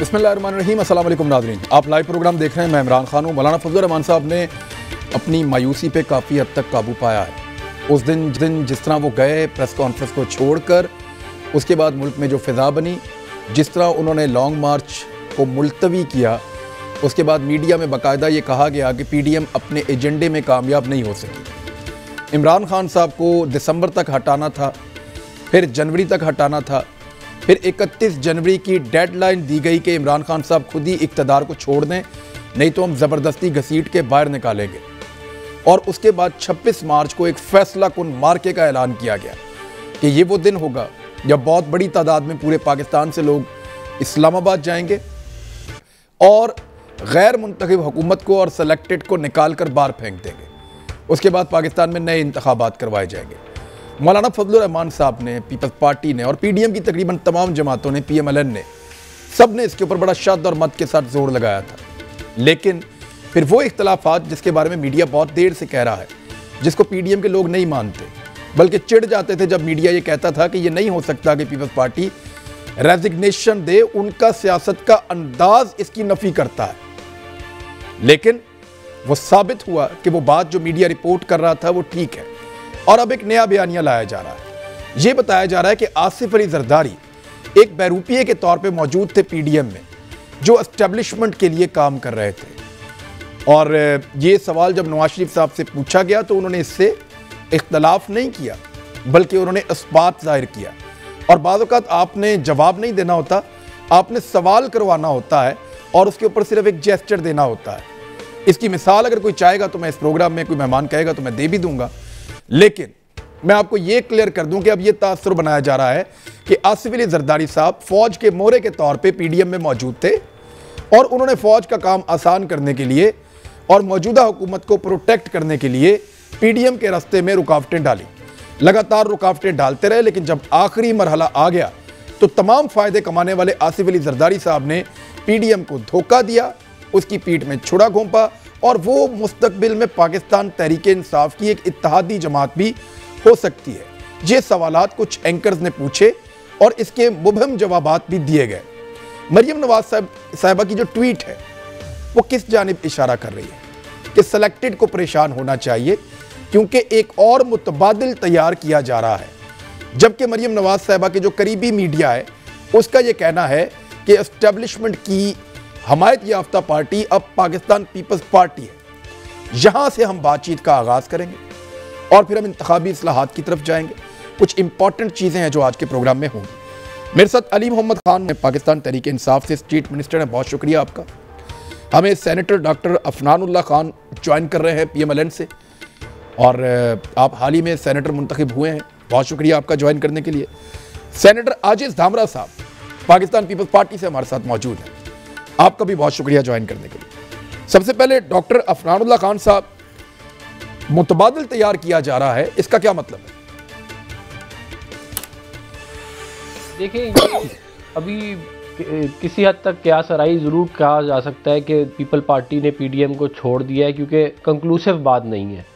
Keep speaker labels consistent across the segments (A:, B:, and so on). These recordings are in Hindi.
A: बिस्मिल्लाहिर्रहमानिर्रहीम, अस्सलाम वालेकुम नाज़रीन। आप लाइव प्रोग्राम देख रहे हैं। मैं इमरान खान हूँ। मौलाना फजलुर रहमान साहब ने अपनी मायूसी पे काफ़ी हद तक काबू पाया है। उस दिन जिस तरह वो गए प्रेस कॉन्फ्रेंस को छोड़कर, उसके बाद मुल्क में जो फ़िज़ा बनी, जिस तरह उन्होंने लॉन्ग मार्च को मुलतवी किया, उसके बाद मीडिया में बाकायदा ये कहा गया कि PDM अपने एजेंडे में कामयाब नहीं हो सकी। इमरान खान साहब को दिसंबर तक हटाना था, फिर जनवरी तक हटाना था, फिर 31 जनवरी की डेडलाइन दी गई कि इमरान खान साहब खुद ही इक़्तिदार को छोड़ दें, नहीं तो हम ज़बरदस्ती घसीट के बाहर निकालेंगे। और उसके बाद 26 मार्च को एक फैसला कुन मार्के का ऐलान किया गया कि ये वो दिन होगा जब बहुत बड़ी तादाद में पूरे पाकिस्तान से लोग इस्लामाबाद जाएंगे और गैर मुंतखब हुकूमत को और सेलेक्टेड को निकाल कर बाहर फेंक देंगे। उसके बाद पाकिस्तान में नए इंतखाबात करवाए जाएंगे। मौलाना फजलुर रहमान साहब ने, पीपल्स पार्टी ने और PDM की तकरीबन तमाम जमातों ने, PMLN ने, सब ने इसके ऊपर बड़ा शद्द और मत के साथ जोर लगाया था। लेकिन फिर वो इख्तलाफात जिसके बारे में मीडिया बहुत देर से कह रहा है, जिसको PDM के लोग नहीं मानते, बल्कि चिढ़ जाते थे जब मीडिया ये कहता था कि ये नहीं हो सकता कि पीपल्स पार्टी रेजिग्नेशन दे, उनका सियासत का अंदाज इसकी नफी करता है। लेकिन वो साबित हुआ कि वो बात जो मीडिया रिपोर्ट कर रहा था वो ठीक है। और अब एक नया बयानिया लाया जा रहा है। ये बताया जा रहा है कि आसिफ अली जरदारी एक बहरूपिये के तौर पे मौजूद थे PDM में, जो एस्टेब्लिशमेंट के लिए काम कर रहे थे। और ये सवाल जब नवाज शरीफ साहब से पूछा गया तो उन्होंने इससे इख्तलाफ नहीं किया, बल्कि उन्होंने इस्बात जाहिर किया। और बाज़ औक़ात आपने जवाब नहीं देना होता, आपने सवाल करवाना होता है और उसके ऊपर सिर्फ एक जेस्चर देना होता है। इसकी मिसाल अगर कोई चाहेगा तो मैं इस प्रोग्राम में, कोई मेहमान कहेगा तो मैं दे भी दूंगा। लेकिन मैं आपको यह क्लियर कर दूं कि अब यह तासुर बनाया जा रहा है कि आसिफ अली जरदारी साहब फौज के मोहरे के तौर पे PDM में मौजूद थे और उन्होंने फौज का काम आसान करने के लिए और मौजूदा हुकूमत को प्रोटेक्ट करने के लिए PDM के रास्ते में रुकावटें डाली। लगातार रुकावटें डालते रहे, लेकिन जब आखिरी मरहला आ गया तो तमाम फायदे कमाने वाले आसिफ अली जरदारी साहब ने PDM को धोखा दिया, उसकी पीठ में छुरा घोंपा और वो मुस्तकबिल में पाकिस्तान तहरीक इंसाफ की एक इत्तेहादी जमात भी हो सकती है। ये सवालात कुछ एंकर्स ने पूछे और इसके मुबहम जवाबात भी दिए गए। मरियम नवाज साहिबा की जो ट्वीट है वो किस जानिब इशारा कर रही है कि सेलेक्टेड को परेशान होना चाहिए क्योंकि एक और मुतबादिल तैयार किया जा रहा है। जबकि मरियम नवाज साहिबा के जो करीबी मीडिया है उसका ये कहना है कि एस्टेब्लिशमेंट की हमायत याफ्ता पार्टी अब पाकिस्तान पीपल्स पार्टी है। यहां से हम बातचीत का आगाज करेंगे और फिर हम इंतखाबी इस्लाहात की तरफ जाएंगे। कुछ इंपॉर्टेंट चीजें हैं जो आज के प्रोग्राम में होंगी। मेरे साथ अली मोहम्मद खान पाकिस्तान तहरीक इंसाफ से स्टेट मिनिस्टर हैं, बहुत शुक्रिया आपका। हमें senator doctor Afnanullah Khan join कर रहे हैं PMLN से, और आप हाल ही में सेनेटर मुंतखब हुए हैं, बहुत शुक्रिया आपका ज्वाइन करने के लिए। सेनेटर आजिज धामरा साहब पाकिस्तान पीपल्स पार्टी से हमारे साथ मौजूद हैं, आपका भी बहुत शुक्रिया ज्वाइन करने के लिए। सबसे पहले डॉक्टर अफनानुल्लाह खान साहब, मुतबादिल तैयार किया जा रहा है, इसका क्या मतलब है?
B: देखिए, अभी किसी हद तक क्या सराई ज़रूर कहा जा सकता है कि पीपल पार्टी ने PDM को छोड़ दिया है, क्योंकि कंक्लूसिव बात नहीं है।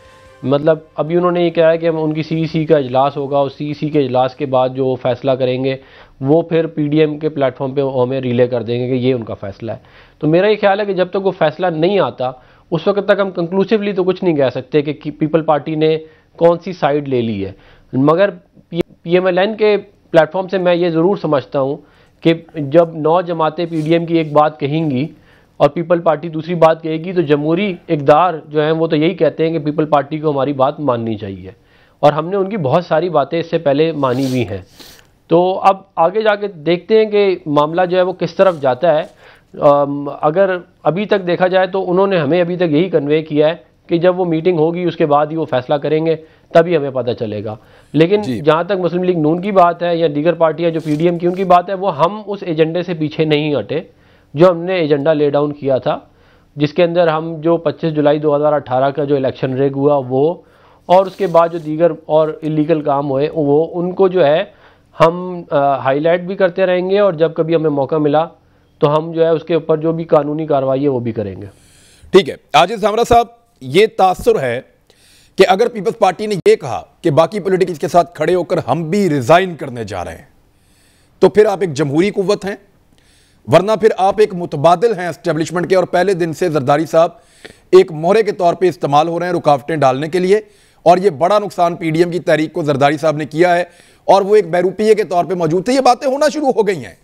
B: मतलब अभी उन्होंने ये कहा है कि हम उनकी CEC का इजलास होगा, उस CEC के इजलास के बाद जो फैसला करेंगे वो फिर PDM के प्लेटफॉर्म पे हमें रिले कर देंगे कि ये उनका फ़ैसला है। तो मेरा ये ख्याल है कि जब तक वो फैसला नहीं आता उस वक्त तक हम कंक्लूसिवली तो कुछ नहीं कह सकते कि पीपल पार्टी ने कौन सी साइड ले ली है। मगर PMLN के प्लेटफॉर्म से मैं ये ज़रूर समझता हूँ कि जब 9 जमातें PDM की एक बात कहेंगी और पीपल पार्टी दूसरी बात कहेगी, तो जमहूरी इक़्तिदार जो हैं वो तो यही कहते हैं कि पीपल पार्टी को हमारी बात माननी चाहिए, और हमने उनकी बहुत सारी बातें इससे पहले मानी भी हैं। तो अब आगे जाके देखते हैं कि मामला जो है वो किस तरफ जाता है। अगर अभी तक देखा जाए तो उन्होंने हमें अभी तक यही कन्वे किया है कि जब वो मीटिंग होगी उसके बाद ही वो फैसला करेंगे, तभी हमें पता चलेगा। लेकिन जहाँ तक मुस्लिम लीग नून की बात है या दीगर पार्टियाँ जो PDM की उनकी बात है, वो हम उस एजेंडे से पीछे नहीं हटे जो हमने एजेंडा ले डाउन किया था, जिसके अंदर हम जो 25 जुलाई 2018 का जो इलेक्शन रेग हुआ वो, और उसके बाद जो दीगर और इलीगल काम हुए वो, उनको जो है हम हाईलाइट भी करते रहेंगे, और जब कभी हमें मौका मिला तो हम जो है उसके ऊपर जो भी कानूनी कार्रवाई है वो भी करेंगे। ठीक है,
A: आजिज धामरा साहब, ये तासुर है कि अगर पीपल्स पार्टी ने यह कहा कि बाकी पॉलिटिक्स के साथ खड़े होकर हम भी रिजाइन करने जा रहे हैं, तो फिर आप एक जमहूरी कुव्वत हैं, वरना फिर आप एक मुतबादिल हैं एस्टेब्लिशमेंट के, और पहले दिन से जरदारी साहब एक मोहरे के तौर पे इस्तेमाल हो रहे हैं रुकावटें डालने के लिए। और ये बड़ा नुकसान पीडीएम की तहरीक को जरदारी साहब ने किया है, और वो एक बैरूपिये के तौर पे मौजूद थे। ये बातें होना शुरू हो गई हैं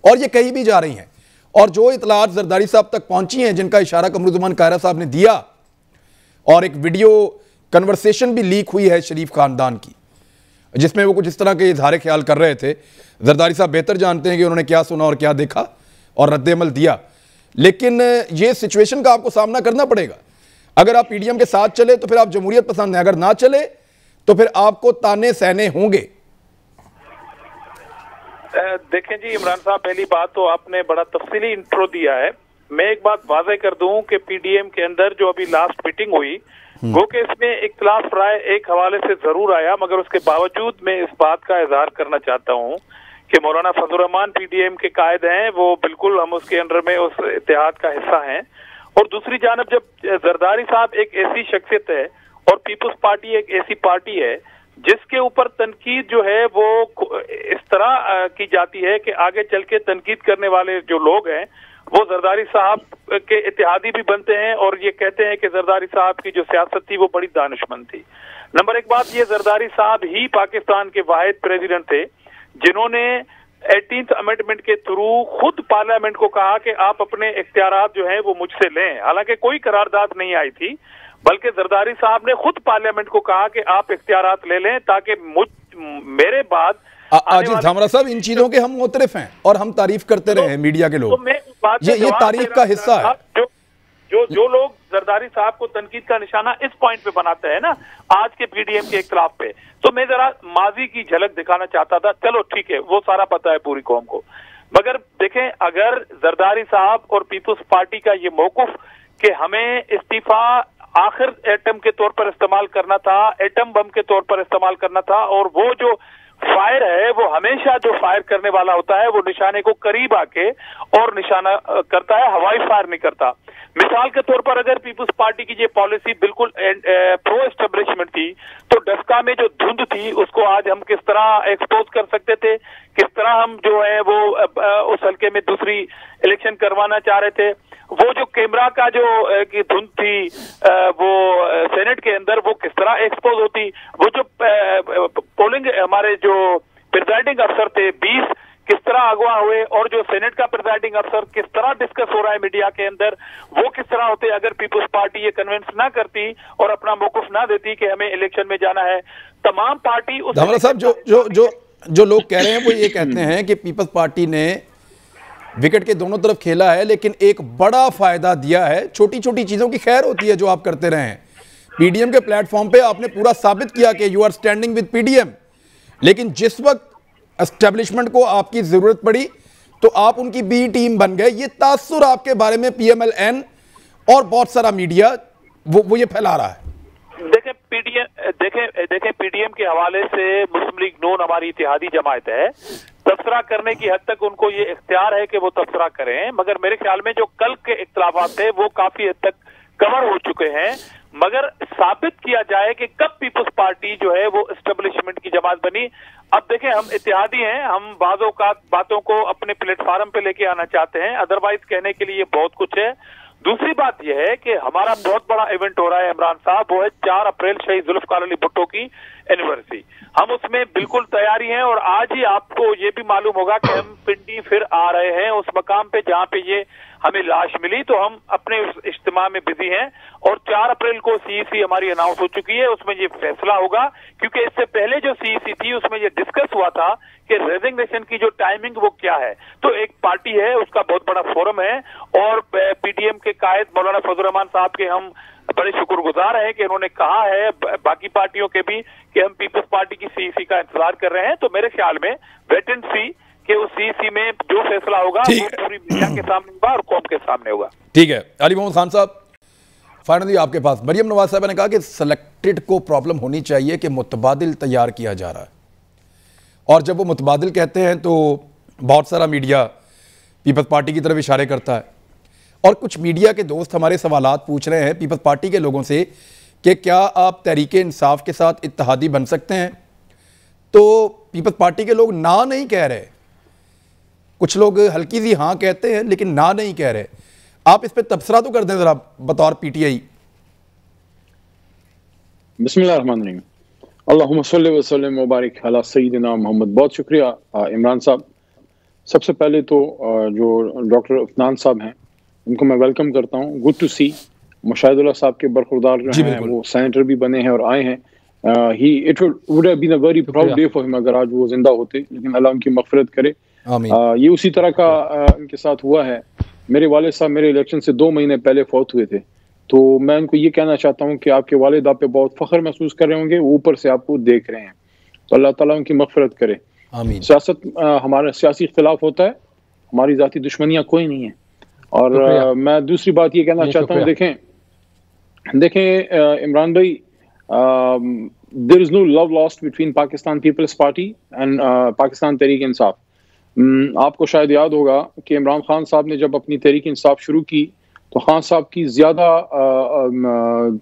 A: और ये कहीं भी जा रही हैं, और जो इतलात जरदारी साहब तक पहुंची हैं, जिनका इशारा कमरुज़्ज़मान कायरा साहब ने दिया, और एक वीडियो कन्वर्सेशन भी लीक हुई है शरीफ खानदान की, जिसमें वो कुछ इस तरह के इजहार ख्याल कर रहे थे। जरदारी साहब बेहतर जानते हैं कि उन्होंने क्या सुना और क्या देखा और रद्द-ए-अमल दिया, लेकिन ये सिचुएशन का आपको सामना करना पड़ेगा। अगर आप पीडीएम के साथ चले तो फिर आप जमहूरियत पसंद हैं, अगर ना चले तो फिर आपको ताने सहने होंगे।
C: देखें जी इमरान साहब, पहली बात तो आपने बड़ा तफसीली इंट्रो दिया है। मैं एक बात वाज़ेह कर दूं कि पीडीएम के अंदर जो अभी लास्ट मीटिंग हुई, वो कि इसमें इख्तिलाफ राय एक हवाले से जरूर आया, मगर उसके बावजूद मैं इस बात का इजहार करना चाहता हूं कि मौलाना फजलुर रहमान पीडीएम के कायद हैं, वो बिल्कुल हम उसके अंडर में उस इत्तेहाद का हिस्सा हैं। और दूसरी जानब जब जरदारी साहब एक ऐसी शख्सियत है और पीपुल्स पार्टी एक ऐसी पार्टी है जिसके ऊपर तनकीद जो है वो इस तरह की जाती है कि आगे चल के तनकीद करने वाले जो लोग हैं वो जरदारी साहब के इत्तेहादी भी बनते हैं और ये कहते हैं कि जरदारी साहब की जो सियासत थी वो बड़ी दानिशमंद थी। नंबर एक बात, ये जरदारी साहब ही पाकिस्तान के वाहिद प्रेसिडेंट थे जिन्होंने 18th अमेंडमेंट के थ्रू खुद पार्लियामेंट को कहा कि आप अपने इख्तियारात जो हैं वो मुझसे लें। हालांकि कोई करारदाद नहीं आई थी, बल्कि जरदारी साहब ने खुद पार्लियामेंट को कहा कि आप इख्तियारात ले लें ताकि मेरे बाद
A: आजिज धामरा साहब, इन चीजों के हम मुतरिफ हैं और हम तारीफ करते रहे हैं मीडिया के लोग, ये तारीफ का हिस्सा है।
C: जो लोग जरदारी साहब को तनकीद का निशाना इस पॉइंट पे बनाते हैं ना आज के पीडीएम के इख्तिलाफ पे, तो मैं जरा माजी की झलक दिखाना चाहता था। चलो ठीक है, वो सारा पता है पूरी कौम को, मगर देखें अगर जरदारी साहब और पीपुल्स पार्टी का ये मौकुफ कि हमें इस्तीफा आखिर एटम के तौर पर इस्तेमाल करना था, एटम बम के तौर पर इस्तेमाल करना था, और वो जो फायर है वो हमेशा जो फायर करने वाला होता है वो निशाने को करीब आके और निशाना करता है, हवाई फायर नहीं करता। मिसाल के तौर पर अगर पीपुल्स पार्टी की ये पॉलिसी बिल्कुल प्रो एस्टेब्लिशमेंट थी तो डस्का में जो धुंध थी उसको आज हम किस तरह एक्सपोज कर सकते थे, किस तरह हम जो है वो उस हल्के में दूसरी इलेक्शन करवाना चाह रहे थे। वो जो कैमरा का जो धुंध थी वो सेनेट के अंदर वो किस तरह एक्सपोज होती, वो जो पोलिंग हमारे जो प्रिजाइडिंग अफसर थे 20 किस तरह अगवा हुए, और जो सेनेट का प्रिजाइडिंग अफसर किस तरह डिस्कस हो रहा है मीडिया के अंदर, वो किस तरह होते अगर पीपुल्स पार्टी ये कन्विंस ना करती और अपना मौकुफ ना देती कि हमें इलेक्शन में जाना है। तमाम पार्टी उस
A: धामरा साहब जो लोग कह रहे हैं वो ये कहते हैं कि पीपल्स पार्टी ने विकेट के दोनों तरफ खेला है लेकिन एक बड़ा फायदा दिया है। छोटी छोटी चीजों की खैर होती है जो आप करते रहे हैं। पीडीएम के प्लेटफॉर्म पे आपने पूरा साबित किया कि you are standing with PDM, लेकिन जिस वक्त एस्टेब्लिशमेंट को आपकी जरूरत पड़ी तो आप उनकी बी टीम बन गए। ये तासुर आपके बारे में पीएमएलएन और बहुत सारा मीडिया वो ये फैला रहा है।
C: देखें पीडीएम के हवाले से मुस्लिम लीग नून हमारी इत्तेहादी जमात है, तबसरा करने की हद तक उनको ये इख्तियार है कि वो तबसरा करें, मगर मेरे ख्याल में जो कल के इख्तिलाफात थे वो काफी हद तक कवर हो चुके हैं। मगर साबित किया जाए कि कब पीपुल्स पार्टी जो है वो एस्टेब्लिशमेंट की जमात बनी। अब देखें हम इत्तेहादी हैं, हम बाजों का बातों को अपने प्लेटफार्म पे लेके आना चाहते हैं, अदरवाइज कहने के लिए बहुत कुछ है। दूसरी बात यह है कि हमारा बहुत बड़ा इवेंट हो रहा है इमरान साहब, वो है 4 अप्रैल शहीद जुल्फकार अली भुट्टो की एनिवर्सरी। हम उसमें बिल्कुल तैयारी हैं और आज ही आपको ये भी मालूम होगा कि हम पिंडी फिर आ रहे हैं उस मकाम पे जहाँ पे ये हमें लाश मिली, तो हम अपने उस इज्तिमा में बिजी हैं और 4 अप्रैल को सीईसी हमारी अनाउंस हो चुकी है, उसमें ये फैसला होगा। क्योंकि इससे पहले जो सीईसी थी उसमें ये डिस्कस हुआ था कि रेजिग्नेशन की जो टाइमिंग वो क्या है। तो एक पार्टी है, उसका बहुत बड़ा फोरम है और पीडीएम के कायद मौलाना फजलुर रहमान साहब के हम बड़े शुक्रगुजार हैं कि उन्होंने कहा है बाकी पार्टियों के भी कि हम पीपल्स पार्टी की सीईसी का इंतजार कर रहे हैं। तो मेरे ख्याल में वेट एंड सी कि उस सीईसी में जो फैसला होगा वो पूरी मीडिया के सामने होगा और कौम के सामने होगा।
A: ठीक है, अली मोहम्मद खान साहब, फाइनली आपके पास मरियम नवाज साहब ने कहा कि सेलेक्टेड को प्रॉब्लम होनी चाहिए कि मुतबादिल तैयार किया जा रहा है, और जब वो मुतबादिल कहते हैं तो बहुत सारा मीडिया पीपल्स पार्टी की तरफ इशारे करता है। और कुछ मीडिया के दोस्त हमारे सवालात पूछ रहे हैं पीपल्स पार्टी के लोगों से कि क्या आप तहरीक इंसाफ के साथ इत्तेहादी बन सकते हैं, तो पीपल्स पार्टी के लोग ना नहीं कह रहे, कुछ लोग हल्की सी हाँ कहते हैं लेकिन ना नहीं कह रहे। आप इस पे तबसरा तो कर दें जरा बतौर पीटीआई।
D: बिस्मिल्लाहिर्रहमानिर्रहीम, अल्लाहुम्मा सल्लि व सल्लिम व बारिक अला सय्यिदिना मोहम्मद। बहुत शुक्रिया इमरान साहब। सबसे पहले तो जो डॉक्टर अफनान साहब हैं उनको मैं वेलकम करता हूँ। गुड टू सी मुशाहिदुल्लाह साहब के बरखुरदार जो हैं वो सेनेटर भी बने हैं और आए हैं। It would have been a very proud day for him अगर आज वो जिंदा होते, लेकिन अल्लाह उनकी मगफिरत करे। ये उसी तरह का इनके साथ हुआ है। मेरे वालिद साहब मेरे इलेक्शन से 2 महीने पहले फौत हुए थे, तो मैं उनको ये कहना चाहता हूँ कि आपके वालिद आप पे बहुत फख्र महसूस कर रहे होंगे, ऊपर से आपको देख रहे हैं, तो अल्लाह ताला उनकी मगफिरत करे। सियासत हमारा सियासी इख्तिलाफ होता है, हमारी जाती दुश्मनियां कोई नहीं है। और मैं दूसरी बात ये कहना चाहता हूँ, देखें इमरान भाई, there is no love lost between Pakistan Peoples Party and Pakistan Tehreek Insaf. आपको शायद याद होगा कि इमरान खान साहब ने जब अपनी तहरीक इंसाफ शुरू की तो खान साहब की ज्यादा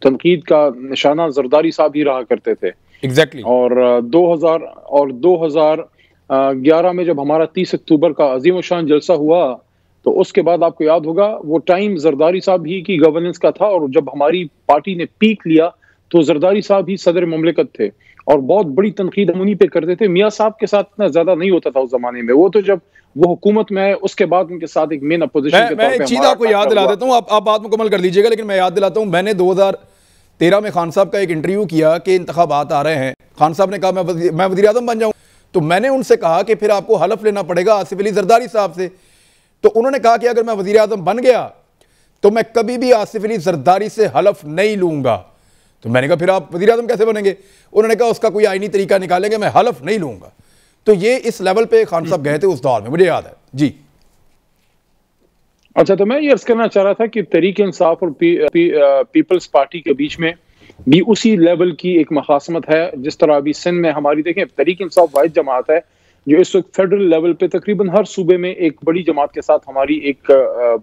D: तनकीद का निशाना जरदारी साहब ही रहा करते थे।
A: एग्जैक्टली।
D: और 2011 में जब हमारा 30 अक्टूबर का अजीम शान जलसा हुआ तो उसके बाद आपको याद होगा वो टाइम जरदारी साहब ही की गवर्नेंस का था, और जब हमारी पार्टी ने पीक लिया तो जरदारी साहब ही सदर मुमलिकत थे और बहुत बड़ी तनकीद हम उन्हीं पे करते थे। मियाँ साहब के साथ इतना ज्यादा नहीं होता था उस जमाने में, वो तो जब वो हुकूमत में है उसके बाद उनके साथ एक मेन अपोजिशन के तौर पे।
A: मैं एक चीज आपको याद दिला देता हूँ, आप बात मुकम्मल कर लीजिएगा, लेकिन मैं याद दिलाता हूँ मैंने 2013 में खान साहब का एक इंटरव्यू किया कि इंतखाबात आ रहे हैं। खान साहब ने कहा मैं वज़ीर आज़म बन जाऊँ, तो मैंने उनसे कहा कि फिर आपको हलफ लेना पड़ेगा आसिफ अली जरदारी साहब से। तो उन्होंने कहा कि अगर मैं वज़ीर आज़म बन गया तो मैं कभी भी आसिफ अली जरदारी से हलफ नहीं लूंगा। तो मैंने कहा फिर आप वज़ीर आज़म कैसे बनेंगे? उन्होंने कहा उसका कोई आईनी तरीका निकालेंगे, मैं हलफ नहीं लूंगा। तो ये इस लेवल पे खान साहब गए थे उस दौर में, मुझे याद है जी।
D: अच्छा, तो मैं ये अर्ज करना चाह रहा था कि तहरीक इंसाफ और पीपल्स पार्टी के बीच में भी उसी लेवल की एक मखासमत है जिस तरह अभी सिंध में हमारी। देखें, तहरीक इंसाफ वाहिद जमात है जो इस वक्त फेडरल लेवल पे तकरीबन हर सूबे में एक बड़ी जमात के साथ हमारी एक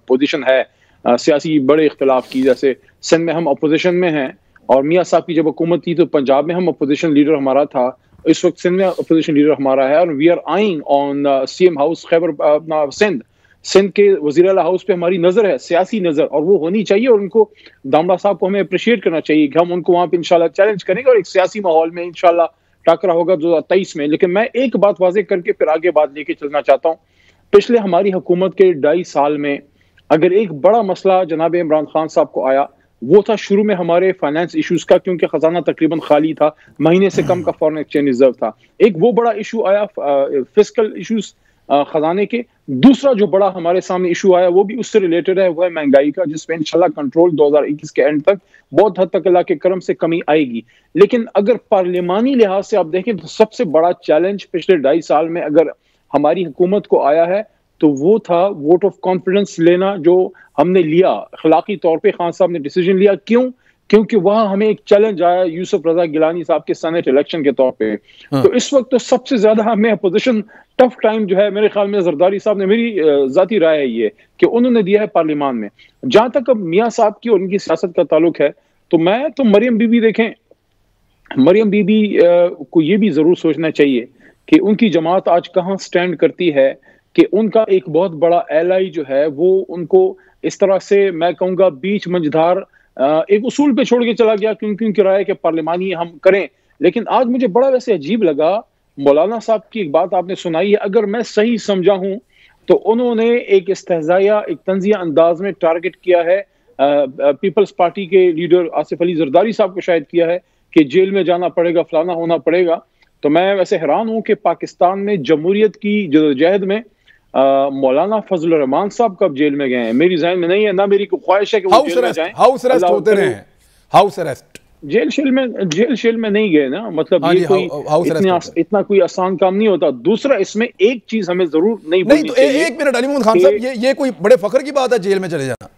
D: पोजीशन है सियासी बड़े इख्तिलाफ की। जैसे सिंध में हम अपोजिशन में हैं और मियाँ साहब की जब हुकूमत थी तो पंजाब में हम अपोजिशन लीडर हमारा था, इस वक्त सिंध में अपोजिशन लीडर हमारा है। और we are eyeing on CM house Khyber Sindh के वज़ीर आला हाउस पे हमारी नजर है, सियासी नजर, और वो होनी चाहिए। और उनको दामड़ा साहब को हमें अप्रिशिएट करना चाहिए कि हम उनको वहां पे इंशाल्लाह चैलेंज करेंगे और एक सियासी माहौल में इंशाल्लाह टाकरा होगा 2023 में। लेकिन मैं एक बात वाज़ेह करके फिर आगे बात लेके चलना चाहता हूँ। पिछले हमारी हुकूमत के 2.5 साल में अगर एक बड़ा मसला जनाब इमरान खान साहब को आया, वो था शुरू में हमारे फाइनेंस इश्यूज का, क्योंकि खजाना तकरीबन खाली था, महीने से कम का फॉरेन एक्सचेंज रिजर्व था। एक वो बड़ा इशू आया फिस्कल इश्यूज खजाने के। दूसरा जो बड़ा हमारे सामने इशू आया वो भी उससे रिलेटेड है, वो है महंगाई का, जिसपे इंशाल्लाह कंट्रोल 2021 के एंड तक बहुत हद तक अल्लाह के करम से कमी आएगी। लेकिन अगर पार्लियामानी लिहाज से आप देखें तो सबसे बड़ा चैलेंज पिछले 2.5 साल में अगर हमारी हुकूमत को आया है तो वो था वोट ऑफ कॉन्फिडेंस लेना, जो हमने लिया अखलाकी तौर पे। खान साहब ने डिसीजन लिया, क्यों? क्योंकि वहां हमें एक चैलेंज आया यूसुफ रजा गिलानी साहब के सेनेट इलेक्शन के तौर पे। तो इस वक्त तो सबसे ज्यादा हमें अपोजिशन टफ टाइम जो है मेरे ख्याल में जरदारी साहब ने, मेरी जाती राय है ये कि उन्होंने दिया है पार्लियामान में। जहां तक अब मियाँ साहब की और उनकी सियासत का ताल्लुक है तो मैं तो मरियम बीबी, देखें मरियम बीबी को ये भी जरूर सोचना चाहिए कि उनकी जमात आज कहाँ स्टैंड करती है, कि उनका एक बहुत बड़ा एलाई जो है वो उनको इस तरह से मैं कहूँगा बीच मंझधार एक उसूल पे छोड़ के चला गया, क्योंकि उनकी राय के पार्लियामानी हम करें। लेकिन आज मुझे बड़ा वैसे अजीब लगा, मौलाना साहब की एक बात आपने सुनाई है, अगर मैं सही समझा हूं तो उन्होंने एक इस्तेहज़ाया एक तंज़िया अंदाज में टारगेट किया है पीपल्स पार्टी के लीडर आसिफ अली जरदारी साहब को शायद किया है कि जेल में जाना पड़ेगा, फलाना होना पड़ेगा। तो मैं वैसे हैरान हूं कि पाकिस्तान में जमहूरियत की जदोजहद में मौलाना फजल रहमान साहब कब जेल में गए हैं मेरी ज़हन में नहीं है, ना मेरी कोई ख्वाहिश है कि वो जेल में जाएं।
A: हाउस अरेस्ट होते रहे हैं, हाउस अरेस्ट, जेल
D: शेल में नहीं गए ना, मतलब ये कोई इतना कोई आसान काम नहीं होता। दूसरा, इसमें एक चीज हमें जरूर नहीं
A: तो एक मिनट अली मोहम्मद खान साहब, ये कोई बड़े फख्र की बात है जेल में चले जाना?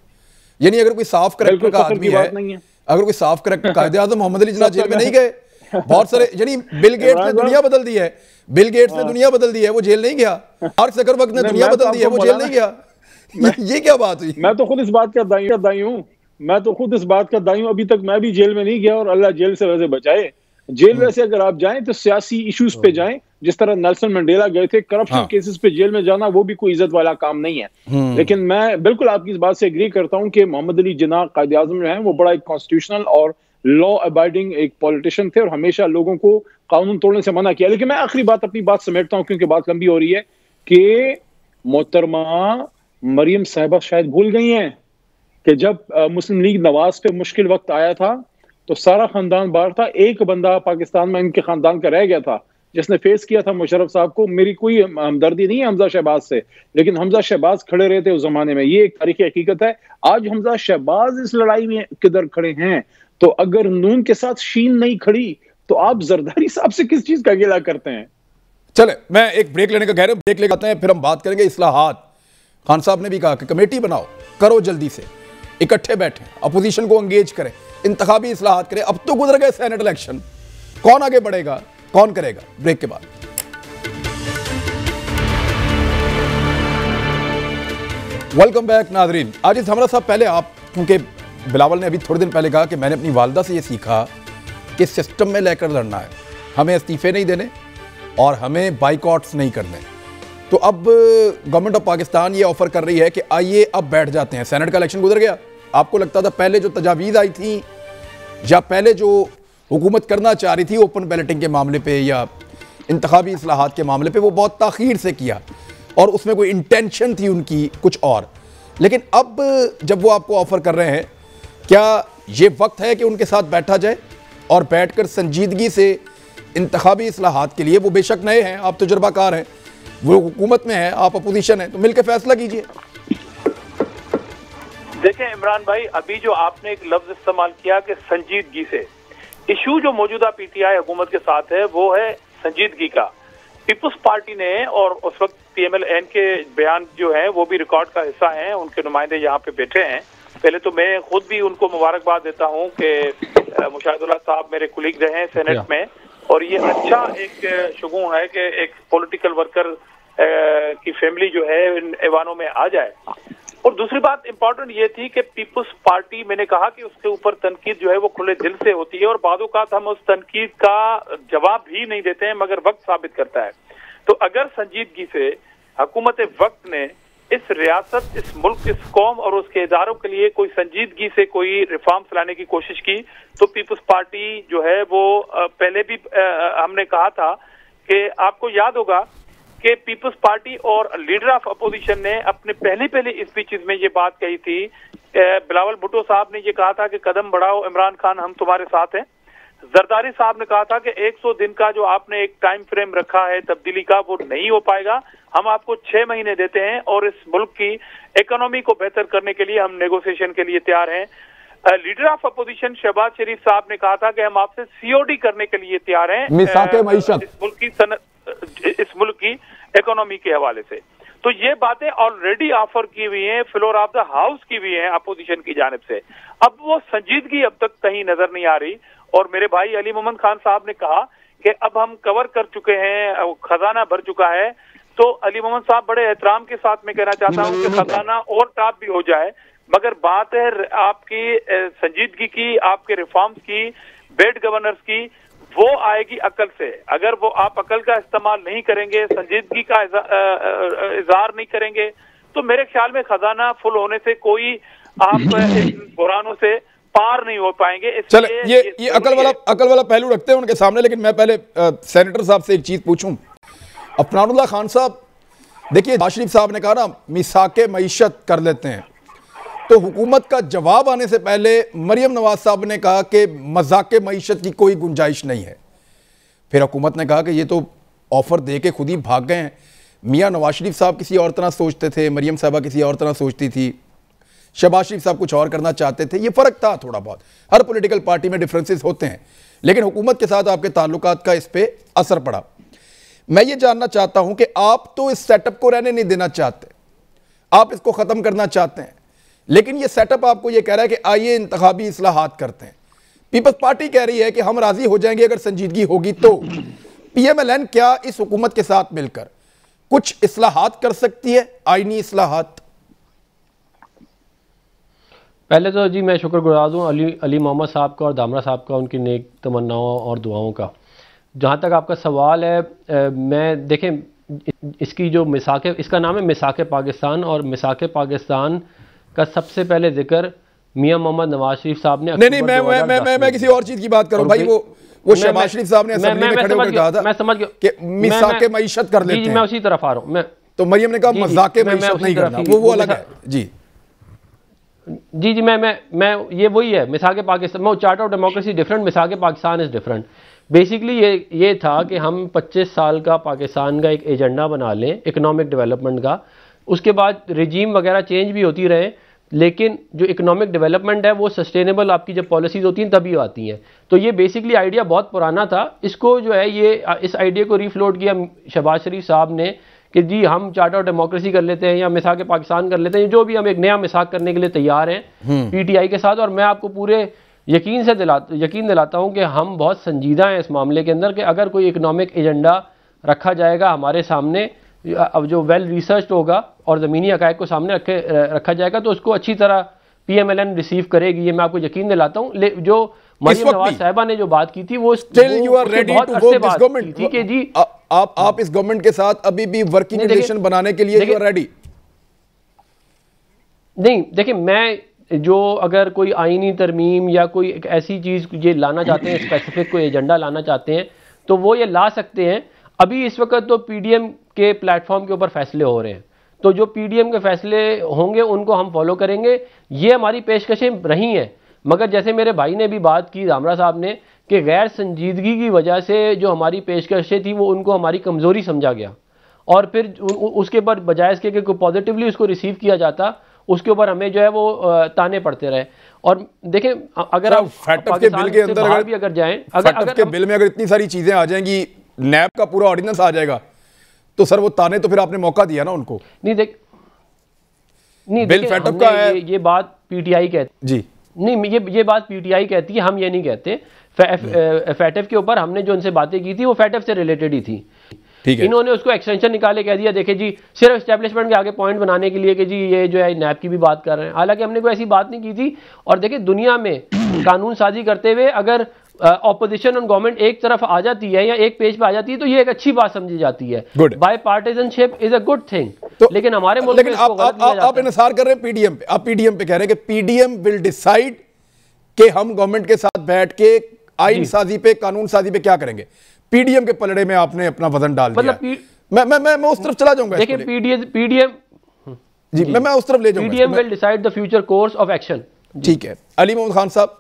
A: यानी अगर कोई साफ करैक्टर का आदमी है, अगर कोई साफ करैक्टर कायदे आज़म मोहम्मद अली जिन्ना जेल में नहीं गए, बहुत सारे, यानी बिल गेट्स ने दुनिया बदल दी है, बिल गेट्स ने दुनिया बदल दी है, वो जेल नहीं गया। मार्क ज़करबर्ग ने दुनिया बदल दी है, वो जेल नहीं गया। ये क्या बात हुई?
D: मैं तो खुद इस बात का दाई हूँ, मैं तो खुद इस बात का दाई हूँ। अभी तक मैं भी जेल में नहीं गया और अल्लाह जेल से वैसे बचाए। जेल वैसे अगर आप जाएं तो सियासी इश्यूज पे जाएं, जिस तरह नेल्सन मंडेला गए थे, करप्शन केसेस पे जेल में जाना वो भी कोई इज्जत वाला काम नहीं है। लेकिन मैं बिल्कुल आपकी इस बात से एग्री करता हूं कि मोहम्मद अली जिन्ना कायदे आजम जो है वो बड़ा एक कॉन्स्टिट्यूशनल और लॉ अबाइडिंग एक पॉलिटिशियन थे और हमेशा लोगों को कानून तोड़ने से मना किया। लेकिन मैं आखिरी बात अपनी बात समेटता हूं क्योंकि बात लंबी हो रही है कि मोहतरमा मरियम साहिबा शायद भूल गई हैं कि जब मुस्लिम लीग नवाज पे मुश्किल वक्त आया था तो सारा खानदान बाहर था, एक बंदा पाकिस्तान में इनके खानदान का रह गया था जिसने फेस किया था मुशर्रफ साहब को। मेरी कोई हमदर्दी नहीं है हमजा शहबाज से, लेकिन हमजा शहबाज खड़े रहे थे उस जमाने में, ये एक तारीखी हकीकत है। आज हमजा शहबाज इस लड़ाई में किधर खड़े हैं? तो अगर नून के साथ शीन नहीं खड़ी तो आप जरदारी साहब से किस चीज का गिला करते हैं?
A: चले, मैं एक ब्रेक लेने का कह रहा हूं, ब्रेक लेके आते हैं, फिर हम बात करेंगे इस्लाहात। खान साहब ने भी कहा कि कमेटी बनाओ, करो जल्दी से, इकट्ठे बैठे, अपोजिशन को एंगेज करें, इंतखाबी इस्लाहात करें। अब तो गुजर गए सेनेट इलेक्शन, कौन आगे बढ़ेगा, कौन करेगा? ब्रेक के बाद। वेलकम बैक नाजरीन। आज इस हमरा साहब, पहले आप, क्योंकि बिलावल ने अभी थोड़े दिन पहले कहा कि मैंने अपनी वालदा से ये सीखा कि सिस्टम में लेकर लड़ना है, हमें इस्तीफे नहीं देने और हमें बाइकआउट्स नहीं करने। तो अब गवर्नमेंट ऑफ पाकिस्तान ये ऑफर कर रही है कि आइए अब बैठ जाते हैं। सेनेट का इलेक्शन गुजर गया, आपको लगता था पहले जो तजावीज़ आई थी या पहले जो हुकूमत करना चाह रही थी ओपन बैलेटिंग के मामले पे या इंतखाबी इस्लाहात के मामले पे, वो बहुत ताख़ीर से किया और उसमें कोई इंटेंशन थी उनकी कुछ और। लेकिन अब जब वो आपको ऑफर कर रहे हैं, क्या ये वक्त है कि उनके साथ बैठा जाए और बैठकर संजीदगी से इंतखाबी इस्लाहात के लिए, वो बेशक नए हैं, आप तजुर्बाकार हैं, वो हुकूमत में है, आप अपोजिशन हैं, तो मिलकर फैसला कीजिए।
C: देखें इमरान भाई, अभी जो आपने एक लफ्ज इस्तेमाल किया कि संजीदगी से, इशू जो मौजूदा पीटीआई हुकूमत के साथ है वो है संजीदगी का। पीपुल्स पार्टी ने, और उस वक्त पीएमएल-एन के बयान जो है वो भी रिकॉर्ड का हिस्सा हैं, उनके नुमाइंदे यहाँ पे बैठे हैं। पहले तो मैं खुद भी उनको मुबारकबाद देता हूँ कि मुशाहिदुल्लाह साहब मेरे कुलीग रहे हैं सेनेट में, और ये अच्छा एक शुगुन है कि एक पॉलिटिकल वर्कर की फैमिली जो है इन ऐवानों में आ जाए। और दूसरी बात इंपॉर्टेंट ये थी कि पीपुल्स पार्टी, मैंने कहा कि उसके ऊपर तनकीद जो है वो खुले दिल से होती है और बादोकात हम उस तनकीद का जवाब भी नहीं देते हैं, मगर वक्त साबित करता है। तो अगर संजीदगी से हुकूमत वक्त ने इस रियासत, इस मुल्क, इस कौम और उसके इदारों के लिए कोई संजीदगी से कोई रिफॉर्म्स लाने की कोशिश की, तो पीपुल्स पार्टी जो है वो पहले भी हमने कहा था कि आपको याद होगा कि पीपुल्स पार्टी और लीडर ऑफ अपोजिशन ने अपने पहली स्पीचेस में ये बात कही थी। बिलावल भुट्टो साहब ने ये कहा था कि कदम बढ़ाओ इमरान खान, हम तुम्हारे साथ हैं। जरदारी साहब ने कहा था कि 100 दिन का जो आपने एक टाइम फ्रेम रखा है तब्दीली का, वो नहीं हो पाएगा, हम आपको 6 महीने देते हैं और इस मुल्क की इकोनॉमी को बेहतर करने के लिए हम नेगोशिएशन के लिए तैयार हैं। लीडर ऑफ अपोजिशन शहबाज शरीफ साहब ने कहा था कि हम आपसे सीओडी करने के लिए तैयार हैं इस मुल्क की इकोनॉमी के हवाले से। तो ये बातें ऑलरेडी ऑफर की हुई हैं, फ्लोर ऑफ द हाउस की हुई हैं अपोजिशन की जानिब से। अब वो संजीदगी अब तक कहीं नजर नहीं आ रही। और मेरे भाई अली मोहम्मद खान साहब ने कहा कि अब हम कवर कर चुके हैं, खजाना भर चुका है। तो अली मोहम्मद साहब, बड़े एहतराम के साथ मैं कहना चाहता हूँ कि खजाना और टॉप भी हो जाए, मगर बात है आपकी संजीदगी की, आपके रिफॉर्म्स की, बेड गवर्नर्स की, वो आएगी अकल से। अगर वो आप अकल का इस्तेमाल नहीं करेंगे, संजीदगी का इजहार नहीं करेंगे, तो मेरे ख्याल में खजाना फुल होने से कोई आप बुरानों से पार नहीं हो पाएंगे।
A: चले, ये अकल वाला पहलू रखते हैं उनके सामने। लेकिन मैं पहले सेनेटर साहब से एक चीज पूछूं। अफनानुल्लाह खान साहब, देखिए नवाज शरीफ साहब ने कहा ना मिसाके मईशत कर लेते हैं, तो हुकूमत का जवाब आने से पहले मरियम नवाज साहब ने कहा कि मजाक मईशत की कोई गुंजाइश नहीं है। फिर हुकूमत ने कहा कि ये तो ऑफर दे के खुद ही भाग गए हैं। मियाँ नवाज शरीफ साहब किसी और तरह सोचते थे, मरियम साहबा किसी और तरह सोचती थी, शहबाज शरीफ साहब कुछ और करना चाहते थे। ये फ़र्क था थोड़ा बहुत, हर पॉलिटिकल पार्टी में डिफरेंसेस होते हैं, लेकिन हुकूमत के साथ आपके ताल्लुकात का इस पर असर पड़ा। मैं ये जानना चाहता हूं कि आप तो इस सेटअप को रहने नहीं देना चाहते, आप इसको ख़त्म करना चाहते हैं, लेकिन ये सेटअप आपको ये कह रहा है कि आइए इंतखाबी इस्लाहात करते हैं। पीपल्स पार्टी कह रही है कि हम राजी हो जाएंगे अगर संजीदगी होगी तो। पीएमएल-एन क्या इस हुकूमत के साथ मिलकर कुछ इस्लाहात कर सकती है, आईनी इस्लाहात?
B: पहले तो जी मैं शुक्रगुजार हूँ अली मोहम्मद साहब का और दामरा साहब का, उनकी नेक तमन्नाओं और दुआओं का। जहाँ तक आपका सवाल है, मैं देखें इसकी जो मिसाक, इसका नाम है मिसाक पाकिस्तान, और मिसाक पाकिस्तान का सबसे पहले जिक्र मियां मोहम्मद नवाज शरीफ साहब ने।
A: नहीं, मैं किसी और चीज की बात करूं भाई। वो शहबाज शरीफ साहब ने असेंबली में खड़े होकर कहा था, मैं समझ गया कि मिसाक मईशत कर लेते हैं।
B: मैं उसी तरफ आ रहा हूं।
A: तो मरियम ने कहा मजाक मईशत नहीं करना, वो अलग है जी।
B: जी मैं ये वही है Misaq Pakistan, charter of democracy different, Misaq Pakistan is different. Basically ये था कि हम 25 साल का पाकिस्तान का एक एजेंडा बना लें इकोनॉमिक डेवलपमेंट का, उसके बाद रिजीम वगैरह चेंज भी होती रहे, लेकिन जो इकोनॉमिक डेवलपमेंट है वो सस्टेनेबल आपकी जब पॉलिसीज होती हैं तभी आती हैं। तो ये बेसिकली आइडिया बहुत पुराना था। इसको जो है ये इस आइडिया को रीफ्लोट किया शहबाज शरीफ साहब ने कि जी हम चार्टर ऑफ डेमोक्रेसी कर लेते हैं या मिसाक पाकिस्तान कर लेते हैं, जो भी हम एक नया मिसाक करने के लिए तैयार हैं पीटीआई के साथ। और मैं आपको पूरे यकीन दिलाता हूं कि हम बहुत संजीदा हैं इस मामले के अंदर कि अगर कोई इकोनॉमिक एजेंडा रखा जाएगा हमारे सामने, अब जो वेल रिसर्च होगा और ज़मीनी हक़ाइक़ को सामने रखा जाएगा, तो उसको अच्छी तरह पीएमएलएन रिसीव करेगी, ये मैं आपको यकीन दिलाता हूँ। जो मरियम नवाज साहिबा ने जो बात की थी वो बहुत अरसे बाद की थी कि जी
A: आप इस गवर्नमेंट के साथ अभी भी वर्किंग रिलेशन बनाने के लिए यू आर रेडी?
B: नहीं, देखिए मैं जो अगर कोई आईनी तरमीम या कोई एक ऐसी चीज़ ये लाना चाहते हैं, स्पेसिफिक कोई एजेंडा लाना चाहते हैं, तो वो ये ला सकते हैं। अभी इस वक्त तो पीडीएम के प्लेटफॉर्म के ऊपर फैसले हो रहे हैं, तो जो पीडीएम के फैसले होंगे उनको हम फॉलो करेंगे। ये हमारी पेशकशें रही हैं, मगर जैसे मेरे भाई ने भी बात की दामरा साहब ने कि गैर संजीदगी की वजह से जो हमारी पेशकशें थी वो उनको हमारी कमज़ोरी समझा गया, और फिर उसके बाद बजाय इसके कि पॉजिटिवली उसको रिसीव किया जाता, उसके ऊपर हमें जो है वो ताने पड़ते रहे। और देखें अगर आप
A: फैटफ के बिल के अंदर
B: भी अगर जाएं,
A: फैटफ के बिल में अगर इतनी सारी चीजें आ जाएंगी, नैब का पूरा ऑर्डिनेंस आ जाएगा, तो सर वो ताने तो फिर आपने मौका दिया ना उनको।
B: नहीं बिल फैटफ का है, ये बात पीटीआई कहती
A: जी
B: नहीं, ये बात पीटीआई कहती है, हम ये नहीं कहते। फैटफ के ऊपर हमने जो उनसे बातें की थी वो फैटफ से रिलेटेड ही थी।
A: ठीक है,
B: इन्होंने उसको एक्सटेंशन निकाले, कह दिया देखे जी सिर्फ एस्टेब्लिशमेंट के आगे पॉइंट बनाने के लिए कि जी ये जो है नैब की भी बात कर रहे हैं, हालांकि हमने कोई ऐसी बात नहीं की थी। और देखिए दुनिया में कानून साजी करते हुए अगर ऑपोजिशन और गवर्नमेंट एक तरफ आ जाती है या एक पेज पे आ जाती है तो ये एक अच्छी बात समझी जाती है। Bipartisanship is a good thing. तो लेकिन हमारे मुल्क में
A: आप इंतजार कर रहे हैं पीडीएम पे, आप पीडीएम पे कह रहे हैं कि पीडीएम विल डिसाइड कि हम गवर्नमेंट के साथ बैठ के आईन साजी पे, कानून साजी पे क्या करेंगे। पीडीएम के पलड़े में आपने अपना वजन डाल दिया। मैं उस तरफ चला जाऊंगा।
B: देखिए पीडीएम
A: जी मैं उस तरफ ले जाऊंगा।
B: PDM will decide the future course of action.
A: ठीक है, अली मोहम्मद खान साहब,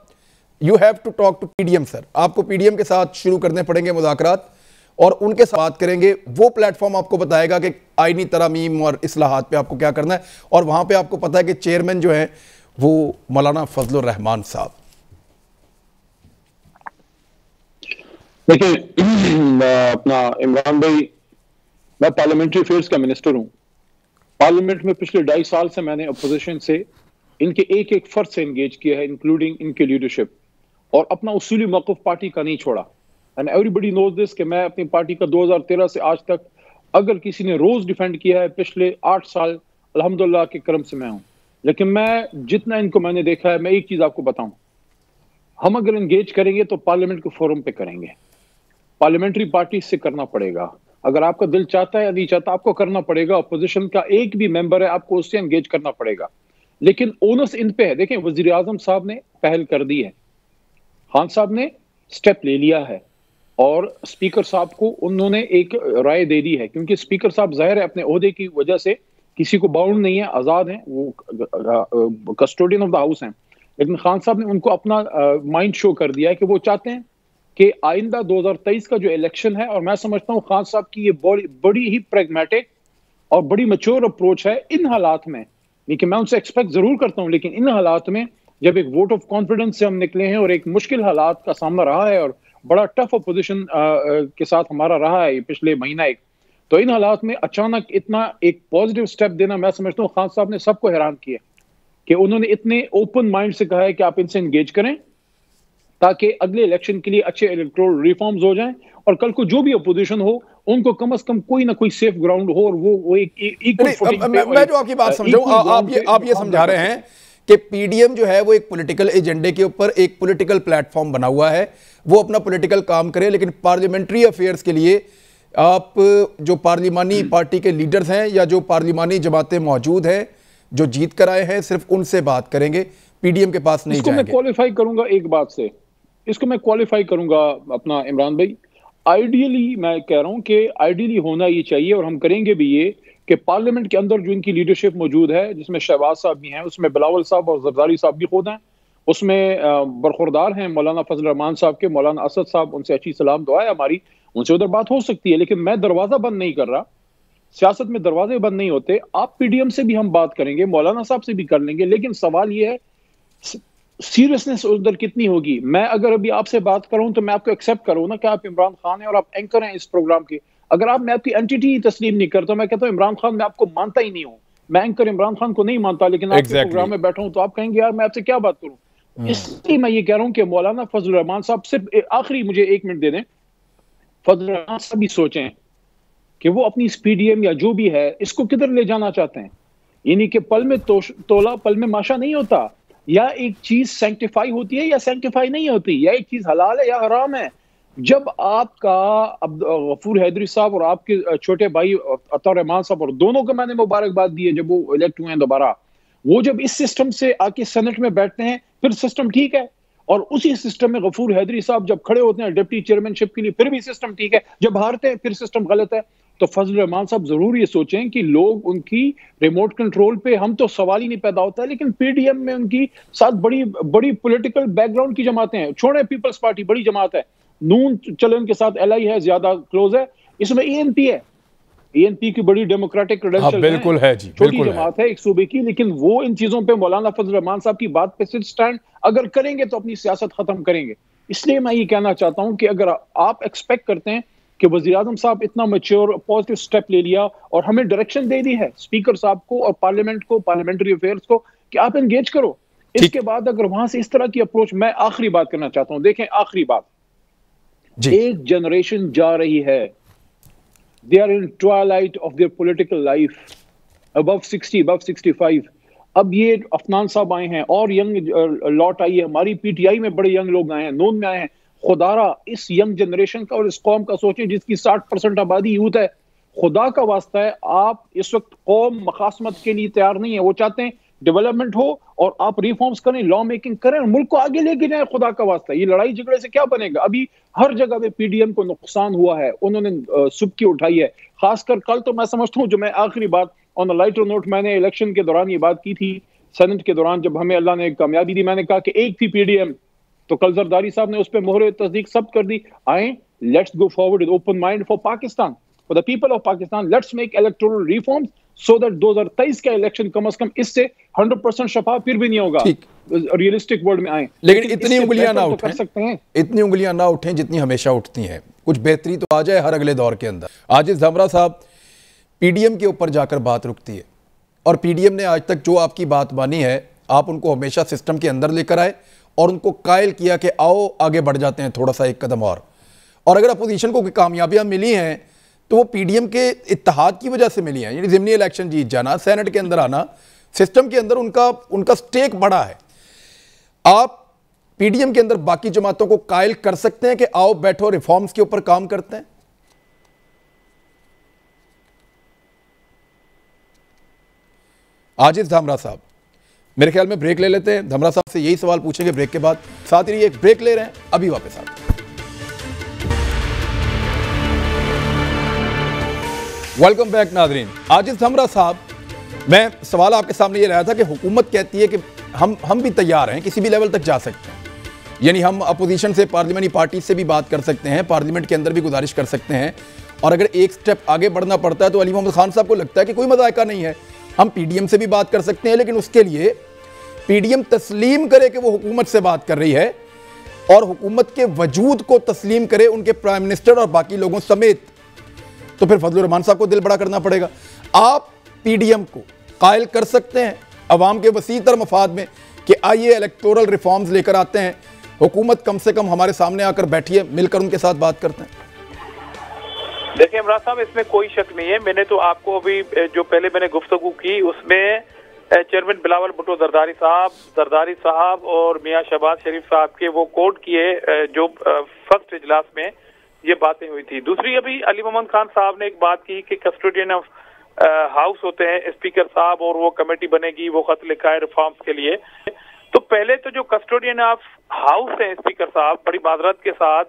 A: you have to talk to PDM sir. आपको पीडीएम के साथ शुरू करने पड़ेंगे मुज़ाकरात, और उनके साथ बात करेंगे। वो प्लेटफॉर्म आपको बताएगा कि आईनी तरमीम और इस्लाहात पे आपको क्या करना है, और वहां पे आपको पता है कि चेयरमैन जो है वो मौलाना फजलुर रहमान साहब।
D: देखिए अपना इमरान भाई, मैं पार्लियामेंट्री अफेयर्स का मिनिस्टर हूं। पार्लियामेंट में पिछले 2.5 साल से मैंने अपोजिशन से इनके एक एक फर्द से एंगेज किया है, इंक्लूडिंग इनके लीडरशिप, और अपना उसूली मौक़िफ़ पार्टी का नहीं छोड़ा। एंड एवरीबडी नोज दिस कि मैं अपनी पार्टी का 2013 से आज तक अगर किसी ने रोज डिफेंड किया है, पिछले 8 साल अल्हम्दुलिल्लाह के करम से मैं हूं। लेकिन मैं जितना इनको मैंने देखा है, मैं एक चीज आपको बताऊं, हम अगर एंगेज करेंगे तो पार्लियामेंट के फोरम पे करेंगे, पार्लियामेंट्री पार्टी से करना पड़ेगा। अगर आपका दिल चाहता है या नहीं चाहता, आपको करना पड़ेगा। अपोजिशन का एक भी मेंबर है, आपको उससे एंगेज करना पड़ेगा। लेकिन ओनस इन पे है। देखें, वजीर आजम साहब ने पहल कर दी है, खान साहब ने स्टेप ले लिया है, और स्पीकर साहब को उन्होंने एक राय दे दी है, क्योंकि स्पीकर साहब जाहिर है अपने ओहदे की वजह से किसी को बाउंड नहीं है, आजाद हैं, वो कस्टोडियन ऑफ द हाउस हैं। लेकिन खान साहब ने उनको अपना माइंड शो कर दिया है कि वो चाहते हैं कि आइंदा 2023 का जो इलेक्शन है, और मैं समझता हूं खान साहब की ये बड़ी ही प्रैग्मेटिक और बड़ी मैच्योर अप्रोच है इन हालात में। लेकिन मैं उनसे एक्सपेक्ट जरूर करता हूं, लेकिन इन हालात में जब एक वोट ऑफ कॉन्फिडेंस से हम निकले हैं और एक मुश्किल हालात का सामना रहा है और बड़ा टफ अपोजिशन के साथ हमारा रहा है पिछले महीना एक, तो इन हालात में अचानक इतना एक पॉजिटिव स्टेप देना, मैं समझता हूँ खान साहब ने सबको हैरान किया कि उन्होंने इतने ओपन माइंड से कहा है कि आप इनसे एंगेज करें ताकि अगले इलेक्शन के लिए अच्छे इलेक्टोरल रिफॉर्म्स हो जाएं, और कल को जो भी अपोजिशन हो उनको कम से कम कोई ना कोई सेफ ग्राउंड हो, और वो एक इक्वल फुटिंग पे।
A: मैं जो आपकी बात समझाऊं, आप ये समझा रहे हैं कि पीडीएम जो है वो एक पॉलिटिकल एजेंडे के ऊपर एक पॉलिटिकल प्लेटफॉर्म बना हुआ है, वो अपना पॉलिटिकल काम करे, लेकिन पार्लियामेंट्री अफेयर्स के लिए आप जो पार्लिमानी पार्टी के लीडर्स हैं या जो पार्लिमानी जमातें मौजूद हैं जो जीत कर आए हैं, सिर्फ उनसे बात करेंगे, पीडीएम के पास नहीं जाएंगे।
D: मैं क्वालिफाई करूंगा एक बात से, इसको मैं क्वालिफाई करूंगा अपना इमरान भाई। आइडियली मैं कह रहा हूं कि आइडियली होना ये चाहिए, और हम करेंगे भी ये, कि पार्लियामेंट के अंदर जो इनकी लीडरशिप मौजूद है, जिसमें शहबाज साहब भी हैं, उसमें बिलावल साहब और जरदारी साहब भी खुद हैं, उसमें बरखुरदार हैं मौलाना फजल रहमान साहब के, मौलाना असद साहब, उनसे अच्छी सलाम दुआ है हमारी, उनसे उधर बात हो सकती है। लेकिन मैं दरवाजा बंद नहीं कर रहा, सियासत में दरवाजे बंद नहीं होते। आप पीडीएम से भी हम बात करेंगे, मौलाना साहब से भी कर लेंगे, लेकिन सवाल ये है सीरियसनेस उधर कितनी होगी। मैं अगर अभी आपसे बात करूं तो मैं आपको एक्सेप्ट करूं ना कि आप इमरान खान हैं और आप एंकर हैं इस प्रोग्राम के। अगर आप मैं आपकी एंटिटी तस्लीम नहीं करता, मैं कहता हूं इमरान खान, मैं आपको मानता ही नहीं हूं, मैं एंकर इमरान खान को नहीं मानता, लेकिन आपके प्रोग्राम में बैठा हूं तो आप कहेंगे यार मैं आपसे क्या बात करूं। इसलिए मैं ये कह रहा हूं कि मौलाना फजल रहमान साहब, सिर्फ आखिरी मुझे 1 मिनट दे दें, फजल रहमान साहब भी सोचें कि वो अपनी पीडीएम या जो भी है इसको किधर ले जाना चाहते हैं। यानी कि पल में तोला पल में माशा नहीं होता, या एक चीज सैंक्टिफाई होती है या सैंक्टिफाई नहीं होती, या एक चीज हलाल है या हराम है। जब आपका गफूर हैदरी साहब और आपके छोटे भाई अता रहमान साहब, और दोनों को मैंने मुबारकबाद दी है जब वो इलेक्ट हुए हैं दोबारा, वो जब इस सिस्टम से आके सेनेट में बैठते हैं फिर सिस्टम ठीक है, और उसी सिस्टम में गफूर हैदरी साहब जब खड़े होते हैं डिप्टी चेयरमैनशिप के लिए फिर भी सिस्टम ठीक है, जब हारते हैं फिर सिस्टम गलत है। तो फजल रहमान साहब जरूर ये सोचें कि लोग उनकी रिमोट कंट्रोल पे, हम तो सवाल ही नहीं पैदा होता है, लेकिन पीडीएम में उनकी साथ बड़ी बड़ी पॉलिटिकल बैकग्राउंड की जमातें हैं। छोड़े पीपल्स पार्टी बड़ी जमात है, नून चलन के साथ एलआई है, ज्यादा क्लोज है, इसमें एएनपी है, एएनपी की बड़ी डेमोक्रेटिक क्रेडेंशियल
A: बिल्कुल है जी,
D: छोटी जमात है एक सूबे की, लेकिन वो इन चीजों पे मौलाना फजल रहमान साहब की बात पे स्टैंड अगर करेंगे तो अपनी सियासत खत्म करेंगे। इसलिए मैं ये कहना चाहता हूं कि अगर आप एक्सपेक्ट करते हैं कि वज़ीर आज़म साहब इतना मैच्योर पॉजिटिव स्टेप ले लिया और हमें डायरेक्शन दे दी है स्पीकर साहब को और पार्लियामेंट को, पार्लियामेंट्री अफेयर्स को, कि आप एंगेज करो, इसके बाद अगर वहां से इस तरह की अप्रोच, मैं आखिरी बात करना चाहता हूं, देखें आखिरी बात, एक जनरेशन जा रही है, they are in twilight of their political life, above 60, above 65। अब ये अफनान साहब आए हैं और यंग लॉट आई है, हमारी पीटीआई में बड़े यंग लोग आए हैं, नून में आए हैं। खुदारा इस यंग जनरेशन का और इस कौम का सोचें जिसकी 60% आबादी यूथ है। खुदा का वास्ता है, आप इस वक्त कौम मखासमत के लिए तैयार नहीं है, वो चाहते हैं डेवलपमेंट हो और आप रिफॉर्म्स करें, लॉ मेकिंग करें और मुल्क को आगे लेके जाएं। खुदा का वास्ता, ये लड़ाई झगड़े से क्या बनेगा। अभी हर जगह पे पीडीएम को नुकसान हुआ है, उन्होंने सुबकी उठाई है, खासकर कल तो मैं समझता हूँ, जो मैं आखिरी बात ऑन अ लाइटर नोट, मैंने इलेक्शन के दौरान ये बात की थी, सेनेट के दौरान जब हमें अल्लाह ने कामयाबी दी, मैंने कहा कि एक थी पीडीएम, तो कल जरदारी साहब ने उस पर मोहर तस्दीक सब कर दी। आए, let's go forward with open mind for Pakistan, for the people of Pakistan, let's make electoral reforms so that 2023 का इलेक्शन कम से कम इससे 100% शफाफ फिर भी नहीं होगा, रियलिस्टिक वर्ल्ड में आए।
A: लेकिन इतनी उंगलियां ना उठें,
D: कर सकते हैं,
A: इतनी उंगलियां ना उठें जितनी हमेशा उठती हैं, कुछ बेहतरी तो आ जाए हर अगले दौर के अंदर। आजिज ज़मरा साहब, पीडीएम के ऊपर जाकर बात रुकती है, और पीडीएम ने आज तक जो आपकी बात मानी है, आप उनको हमेशा सिस्टम के अंदर लेकर आए और उनको कायल किया कि आओ आगे बढ़ जाते हैं थोड़ा सा एक कदम और अगर अपोजिशन को कामयाबियां मिली हैं तो वो पीडीएम के इत्तेहाद की वजह से मिली हैं, यानी ज़िमनी इलेक्शन जीत जाना, सेनेट के अंदर आना, सिस्टम के अंदर उनका स्टेक बड़ा है। आप पीडीएम के अंदर बाकी जमातों को कायल कर सकते हैं कि आओ बैठो रिफॉर्म्स के ऊपर काम करते हैं। आजिज धामरा साहब, मेरे ख्याल में ब्रेक ले लेते हैं, धमरा साहब से यही सवाल पूछेंगे ब्रेक के बाद। साथ ही एक ब्रेक ले रहे हैं, अभी वापस आते हैं। वेलकम बैक नाजरीन। आजिज धमरा साहब, मैं सवाल आपके सामने ये रहा था कि हुकूमत कहती है कि हम भी तैयार हैं, किसी भी लेवल तक जा सकते हैं, यानी हम अपोजिशन से, पार्लियामेंट्री पार्टी से भी बात कर सकते हैं, पार्लियामेंट के अंदर भी गुजारिश कर सकते हैं, और अगर एक स्टेप आगे बढ़ना पड़ता है तो अली मोहम्मद खान साहब को लगता है कि कोई मज़ायका नहीं है, हम पीडीएम से भी बात कर सकते हैं, लेकिन उसके लिए पीडीएम तस्लीम करे कि वो हुकूमत से बात कर रही है और हुकूमत के वजूद को तस्लीम करे उनके प्राइम मिनिस्टर और बाकी लोगों समेत, तो फिर फजलुर रहमान साहब को दिल बड़ा करना पड़ेगा। आप पीडीएम को कायल कर सकते हैं अवाम के वसीतर मफाद में कि आइए इलेक्टोरल रिफॉर्म्स लेकर आते हैं, हुकूमत कम से कम हमारे सामने आकर बैठिए, मिलकर उनके साथ बात करते हैं।
C: देखिए इमरान साहब, इसमें कोई शक नहीं है, मैंने तो आपको अभी जो पहले मैंने गुफ्तगू की उसमें चेयरमैन बिलावल भुट्टो जरदारी साहब और मियां शहबाज शरीफ साहब के वो कोर्ट किए जो फर्स्ट इजलास में ये बातें हुई थी। दूसरी, अभी अली मोहम्मद खान साहब ने एक बात की कि कस्टोडियन ऑफ हाउस होते हैं स्पीकर साहब और वो कमेटी बनेगी, वो खत लिखा है रिफॉर्म्स के लिए। तो पहले तो जो कस्टोडियन ऑफ हाउस है स्पीकर साहब, बड़ी माजरत के साथ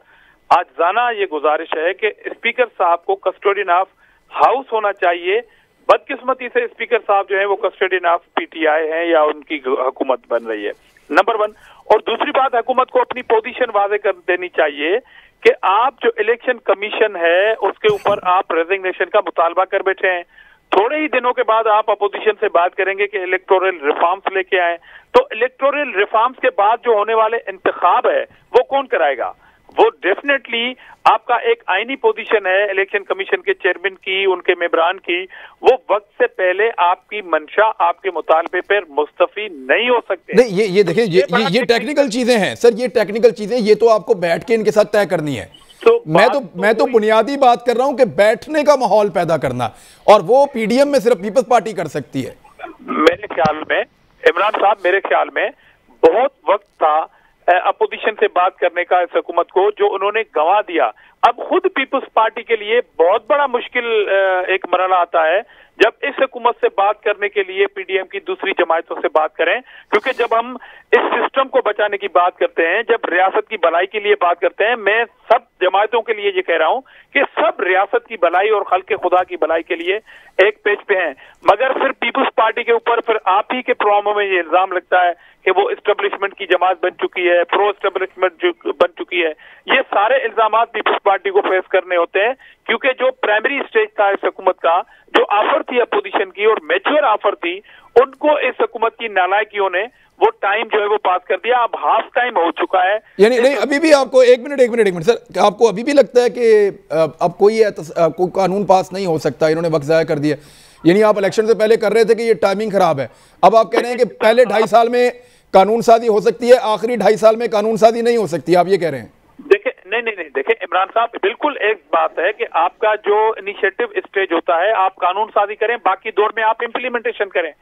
C: आज जाना ये गुजारिश है कि स्पीकर साहब को कस्टोडियन ऑफ हाउस होना चाहिए। बदकिस्मती से स्पीकर साहब जो है वो कस्टोडियन ऑफ पीटीआई हैं या उनकी हुकूमत बन रही है, नंबर 1। और दूसरी बात, हुकूमत को अपनी पोजीशन वाजे कर देनी चाहिए कि आप जो इलेक्शन कमीशन है उसके ऊपर आप रेजिग्नेशन का मुतालबा कर बैठे हैं। थोड़े ही दिनों के बाद आप अपोजिशन से बात करेंगे कि इलेक्टोरल रिफॉर्म्स लेके आए, तो इलेक्टोरल रिफॉर्म्स के बाद जो होने वाले इंतखाब है वो कौन कराएगा? वो डेफिनेटली आपका एक आईनी पोजीशन है इलेक्शन कमीशन के चेयरमैन की, उनके मेंबरान की, वो वक्त से पहले आपकी मंशा, आपके मुतालबे पर मुस्तफी नहीं हो सकते।
A: नहीं, ये देखिए, ये टेक्निकल चीजें हैं सर, ये टेक्निकल चीजें, ये तो आपको बैठ के इनके साथ तय करनी है। तो मैं तो बुनियादी बात कर रहा हूं कि बैठने का माहौल पैदा करना, और वो पीडीएम में सिर्फ पीपल्स पार्टी कर सकती है।
C: मेरे ख्याल में इमरान साहब, मेरे ख्याल में बहुत वक्त था अपोजिशन से बात करने का इस हुकूमत को, जो उन्होंने गंवा दिया। अब खुद पीपल्स पार्टी के लिए बहुत बड़ा मुश्किल एक मरहला आता है जब इस हुकूमत से बात करने के लिए पीडीएम की दूसरी जमातों से बात करें, क्योंकि जब हम इस सिस्टम को बचाने की बात करते हैं, जब रियासत की भलाई के लिए बात करते हैं, मैं सब जमातों के लिए ये कह रहा हूं कि सब रियासत की भलाई और खल्के खुदा की भलाई के लिए एक पेज पे हैं, मगर फिर पीपल्स पार्टी के ऊपर फिर आप ही के प्रोग्रामों में ये इल्जाम लगता है कि वो एस्टेब्लिशमेंट की जमात बन चुकी है, प्रो एस्टेब्लिशमेंट बन चुकी है। ये सारे इल्जामात पीपल्स पार्टी को फेस करने होते हैं, क्योंकि जो प्राइमरी स्टेज था इस हुकूमत का, जो ऑफर थी अपोजिशन की और मैच्योर ऑफर थी, उनको इस हुकूमत की नालायकियों ने वो टाइम जो है वो पास कर दिया। अब हाफ टाइम हो चुका है।
A: यानी नहीं, अभी भी आपको एक मिनट सर, आपको अभी भी लगता है कि अब कोई कानून पास नहीं हो सकता, इन्होंने वक्त ज़ाया कर दिया? यानी आप इलेक्शन से पहले कर रहे थे कि ये टाइमिंग खराब है, अब आप कह रहे हैं कि पहले 2.5 साल में कानून साजी हो सकती है, आखिरी 2.5 साल में कानून साजी नहीं हो सकती, आप ये कह रहे हैं?
C: देखिए, नहीं, देखिए इमरान साहब, बिल्कुल एक बात है कि आपका जो इनिशिएटिव स्टेज होता है आप कानून साजी करें, बाकी दौर में आप इम्प्लीमेंटेशन करें।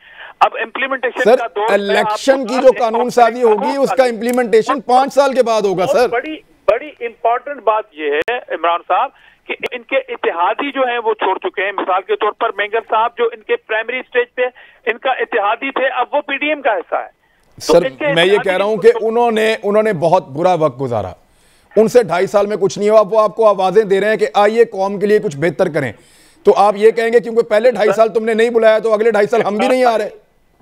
C: अब इम्प्लीमेंटेशन का दौर,
A: इलेक्शन की जो कानून साजी होगी उसका इम्प्लीमेंटेशन 5 साल के बाद होगा सर।
C: बड़ी इंपॉर्टेंट बात यह है इमरान साहब कि इनके इत्तेहादी जो हैं वो छोड़ चुके हैं। मिसाल के तौर पर मेंगल साहब जो इनके प्राइमरी स्टेज पे इनका इत्तेहादी थे, अब वो पीडीएम का हिस्सा है।
A: सर मैं ये कह रहा हूं कि उन्होंने बहुत बुरा वक्त गुजारा, उनसे 2.5 साल में कुछ नहीं हुआ, वो आपको आवाजें दे रहे हैं कि आइए कौम के लिए कुछ बेहतर करें, तो आप ये कहेंगे क्योंकि पहले 2.5 साल तुमने नहीं बुलाया तो अगले 2.5 साल हम भी नहीं आ रहे?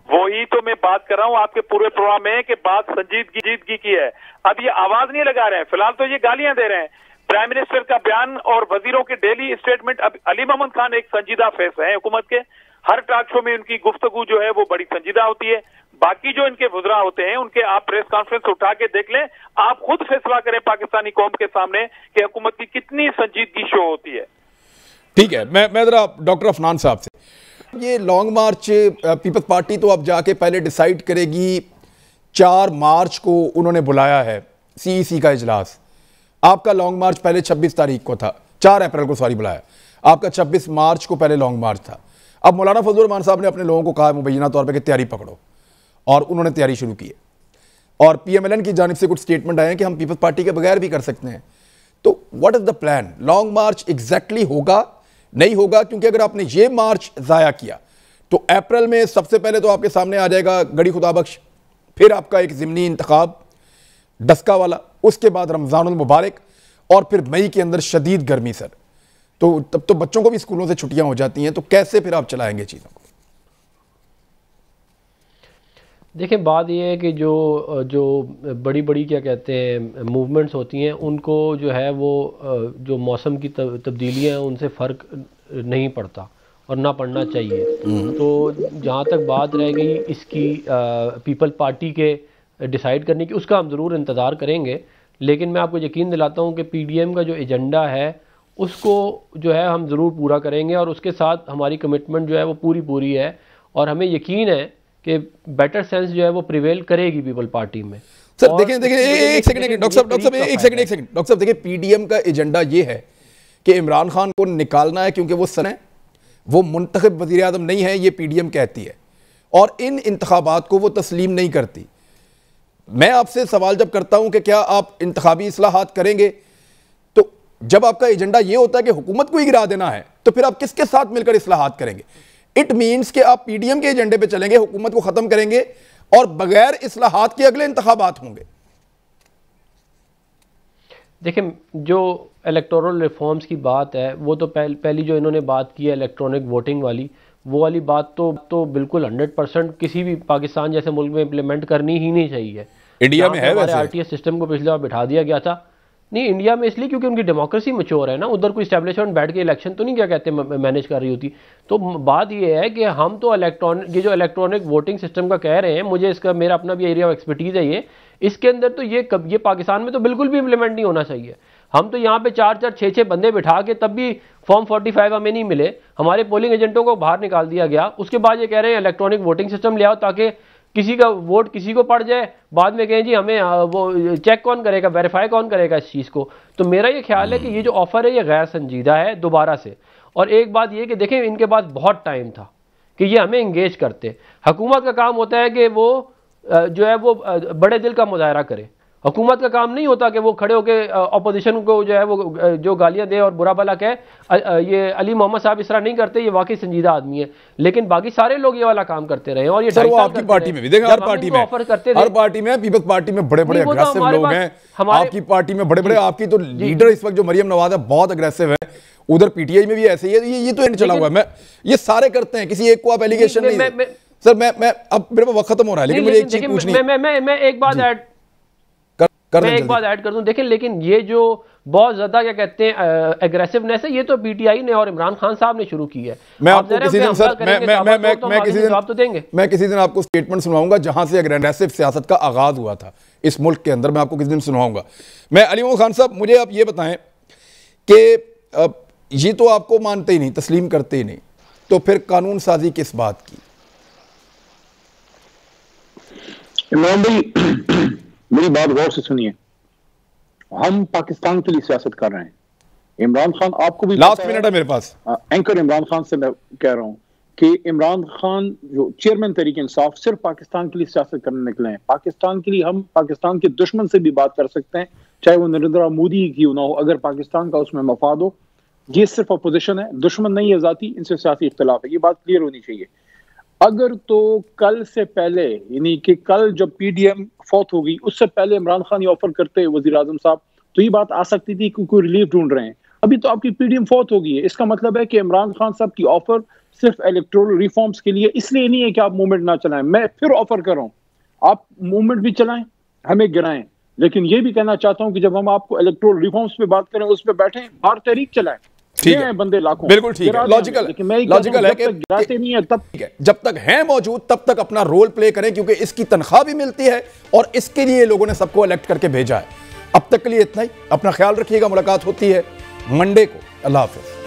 C: वही तो मैं बात कर रहा हूं आपके पूरे प्रोग्राम में कि बात संजीदगी की है। अब ये आवाज नहीं लगा रहे हैं, फिलहाल तो ये गालियां दे रहे हैं। प्राइम मिनिस्टर का बयान और वजीरों के डेली स्टेटमेंट। अब अली मोहम्मद खान एक संजीदा फेस है हुकूमत के, हर टॉक शो में उनकी गुफ्तगू जो है वो बड़ी संजीदा होती है। बाकी जो इनके वुज़रा होते हैं उनके आप प्रेस कॉन्फ्रेंस उठा के देख लें, आप खुद फैसला करें पाकिस्तानी कौम के सामने कि हुकूमत की कितनी संजीदगी शो होती है।
A: ठीक है, मैं जरा डॉक्टर अफनान साहब से, ये लॉन्ग मार्च पीपल्स पार्टी तो अब जाके पहले डिसाइड करेगी। 4 मार्च को उन्होंने बुलाया है सीईसी का इजलास, आपका लॉन्ग मार्च पहले 26 तारीख को था, 4 अप्रैल को सॉरी बुलाया, आपका 26 मार्च को पहले लॉन्ग मार्च था। अब मौलाना फजलुर रहमान साहब ने अपने लोगों को कहा मुबैना तौर पर कि तैयारी पकड़ो, और उन्होंने तैयारी शुरू की है। और पीएमएलएन की जानिब से कुछ स्टेटमेंट आए हैं कि हम पीपल्स पार्टी के बगैर भी कर सकते हैं। तो what is the plan? Long March exactly होगा नहीं होगा? क्योंकि अगर आपने ये मार्च ज़ाया किया तो अप्रैल में सबसे पहले तो आपके सामने आ जाएगा गड़ी खुदाबख्श, फिर आपका एक ज़िमनी इंतखाब डस्का वाला, उसके बाद रमज़ानुल मुबारक, और फिर मई के अंदर शदीद गर्मी सर। तो तब तो बच्चों को भी स्कूलों से छुट्टियां हो जाती हैं, तो कैसे फिर आप चलाएंगे चीज़ों को?
B: देखिए, बात यह है कि जो बड़ी बड़ी क्या कहते हैं मूवमेंट्स होती हैं, उनको जो है वो जो मौसम की तब्दीलियाँ हैं उनसे फ़र्क नहीं पड़ता और ना पड़ना चाहिए। तो जहाँ तक बात रह गई इसकी पीपल पार्टी के डिसाइड करने की, उसका हम ज़रूर इंतज़ार करेंगे, लेकिन मैं आपको यकीन दिलाता हूँ कि पीडीएम का जो एजेंडा है उसको जो है हम ज़रूर पूरा करेंगे, और उसके साथ हमारी कमिटमेंट जो है वो पूरी है, और हमें यकीन है कि बेटर सेंस जो है वो प्रिवेल करेगी पीपल पार्टी में।
A: सर देखिए एक सेकंड डॉक्टर साहब देखिए, पीडीएम का एजेंडा ये है कि इमरान खान को निकालना है, क्योंकि वो सन है, वो मुंतखब वज़ीर आज़म नहीं है, ये पीडीएम कहती है, और इन इंतखाबात को वो तस्लीम नहीं करती। मैं आपसे सवाल जब करता हूं कि क्या आप इंतखाबी इस्लाहात करेंगे, तो जब आपका एजेंडा ये होता है कि हुकूमत को ही गिरा देना है, तो फिर आप किसके साथ मिलकर इस्लाहात करेंगे? इट मीन्स कि आप पीडीएम के एजेंडे पे चलेंगे, हुकूमत को खत्म करेंगे और बगैर इस्लाहात के अगले इंतखाबात होंगे।
B: देखिए, जो इलेक्टोरल रिफॉर्म्स की बात है, वो तो पहली जो इन्होंने बात की है इलेक्ट्रॉनिक वोटिंग वाली, वो वाली बात तो बिल्कुल 100% किसी भी पाकिस्तान जैसे मुल्क में इम्प्लीमेंट करनी ही नहीं चाहिए।
A: इंडिया में है वैसे
B: आरटीएस सिस्टम को पिछले बार बिठा दिया गया था। नहीं, इंडिया में इसलिए क्योंकि उनकी डेमोक्रेसी मैच्योर है ना, उधर कोई इस्टेब्लिशमेंट बैठ के इलेक्शन तो नहीं क्या कहते मैनेज कर रही होती। तो बात ये है कि हम तो ये जो इलेक्ट्रॉनिक वोटिंग सिस्टम का कह रहे हैं, मुझे इसका मेरा अपना भी एरिया ऑफ एक्सपर्टीज है ये, इसके अंदर तो ये पाकिस्तान में तो बिल्कुल भी इम्प्लीमेंट नहीं होना चाहिए। हम तो यहाँ पे 4-4, 6-6 बंदे बिठा के तब भी फॉर्म 45 हमें नहीं मिले, हमारे पोलिंग एजेंटों को बाहर निकाल दिया गया। उसके बाद ये कह रहे हैं इलेक्ट्रॉनिक वोटिंग सिस्टम ले आओ ताकि किसी का वोट किसी को पड़ जाए, बाद में कहें जी हमें वो चेक कौन करेगा, वेरीफाई कौन करेगा इस चीज़ को। तो मेरा ये ख्याल है कि ये जो ऑफर है ये गैर संजीदा है दोबारा से। और एक बात ये कि देखें, इनके पास बहुत टाइम था कि ये हमें इंगेज करते। हुकूमत का काम होता है कि वो जो है वो बड़े दिल का मुजाहरा करे। हुकूमत का काम नहीं होता कि वो खड़े होकर अपोजिशन को जो है वो जो गालियां दे और बुरा भला कहे। ये अली मोहम्मद साहब इस तरह नहीं करते, ये वाकई संजीदा आदमी है, लेकिन बाकी सारे लोग ये वाला काम करते रहे। और ये
A: सर वो आपकी पार्टी में भी देखें, हर पार्टी में ऑफर करते थे, हर पार्टी में पीपल्स पार्टी में बड़े बड़े अग्रेसिव लोग हैं, आपकी पार्टी में बड़े बड़े, आपकी तो लीडर इस वक्त जो मरियम नवाज है बहुत अग्रेसिव है, उधर पीटीआई में भी ऐसे ही है। ये तो एंड चला हुआ है। मैं ये सारे करते हैं, किसी एक को आप एलिगेशन नहीं। सर मैं अब मेरे पास वक्त खत्म हो रहा है, लेकिन मुझे एक चीज पूछनी है।
B: मैं एक बात ऐड कर दूं। देखिए, लेकिन ये जो बहुत ज्यादा क्या कहते हैं एग्रेसिवनेस है, ये तो पीटीआई ने और इमरान खान साहब ने शुरू की है।
A: मैं आपको किसी दिन सर मैं किसी दिन आपको स्टेटमेंट सुनाऊंगा जहां से एग्रेसिव सियासत का आगाज हुआ था इस मुल्क के अंदर, मैं आपको किसी दिन सुनाऊंगा। मैं अली मोहम्मद खान साहब, मुझे आप ये बताएं कि ये तो आपको मानते ही नहीं, तस्लीम करते ही नहीं, तो फिर कानून साजी किस बात की?
D: इमरान भाई मेरी बात गौर से सुनिए, हम पाकिस्तान के लिए सियासत कर रहे हैं। इमरान खान, आपको भी
A: लास्ट मिनट है मेरे पास,
D: एंकर इमरान खान से मैं कह रहा हूं कि इमरान खान जो चेयरमैन तहरीक इंसाफ सिर्फ पाकिस्तान के लिए सियासत करने निकले हैं। पाकिस्तान के लिए हम पाकिस्तान के दुश्मन से भी बात कर सकते हैं, चाहे वो नरेंद्र मोदी ही क्यों ना हो, अगर पाकिस्तान का उसमें मफाद हो। ये सिर्फ अपोजिशन है, दुश्मन नहीं है जाती, इनसे सियासी इख्तिलाफ है, ये बात क्लियर होनी चाहिए। अगर तो कल से पहले, यानी कि कल जब पीडीएम फौत होगी उससे पहले इमरान खान ये ऑफर करते वजीर आजम साहब, तो ये बात आ सकती थी कि कोई रिलीफ ढूंढ रहे हैं। अभी तो आपकी पीडीएम फौत हो गई है, इसका मतलब है कि इमरान खान साहब की ऑफर सिर्फ इलेक्टोरल रिफॉर्म्स के लिए इसलिए नहीं है कि आप मूवमेंट ना चलाएं। मैं फिर ऑफर कर रहा हूं, आप मूवमेंट भी चलाएं, हमें गिराएं, लेकिन ये भी कहना चाहता हूं कि जब हम आपको इलेक्टोरल रिफॉर्म्स पे बात करें, उस पर बैठें, बाहर तहरीक चलाएं।
A: ठीक है,
D: बंदे लाखों,
A: बिल्कुल ठीक है, लॉजिकल है कि
D: नहीं है तब
A: ठीक है, जब तक है मौजूद तब तक अपना रोल प्ले करें, क्योंकि इसकी तनख्वाह भी मिलती है और इसके लिए लोगों ने सबको इलेक्ट करके भेजा है। अब तक के लिए इतना ही, अपना ख्याल रखिएगा, मुलाकात होती है मंडे को। अल्लाह हाफिज।